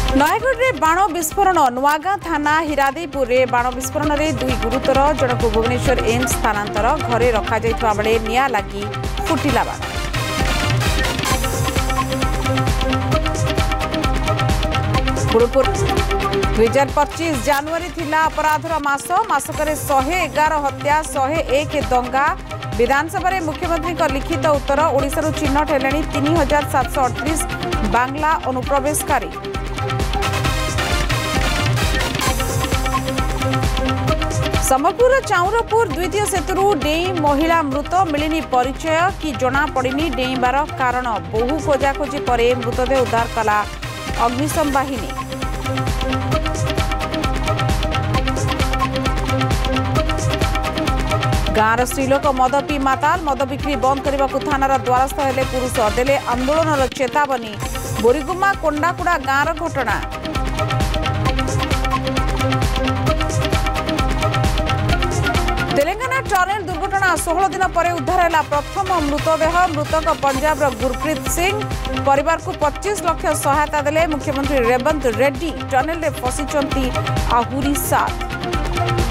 नयगढ़ में बाण विस्फोरण नुआगां थाना हिरादेपुर में बाण विस्फोरण में 2 गुरुतर जनक भुवनेश्वर एम्स स्थानांतर घरे रखा बेले निया लगी फुटिला बाण। गुरुपुर 2025 जनवरी थिला अपराधर मासक 111 हत्या 101 दंगा। विधानसभा में मुख्यमंत्री लिखित उत्तर ओडिशारू चिन्हट हेलेनी 3738 बांग्ला अनुप्रवेशकारी। संबलपुर चाउरपुर द्वितीय सेतुरु डेई महिला मृत मिलिनी परिचय कि जना पड़िनी डेईबार कारण बहु खोजाखोजी पर मृतदेह उद्धार कला अग्निशम बाहिनी। गाँवर स्त्रीलोक मद पी माताल मद बिक्री बंद करने को थानार द्वारस्थ हेले पुरुष देले आंदोलन चेतावनी। बोरीगुमा कोंडाकुड़ा गाँवर घटना। तेलंगाना टनेल दुर्घटना 16 दिन पर उद्धार है प्रथम मृतदेह। मृतक पंजाब गुरप्रीत सिंह परिवार को 25 लाख सहायता देले मुख्यमंत्री रेवंत रेड्डी। टनेल में फसी आहूरी 7।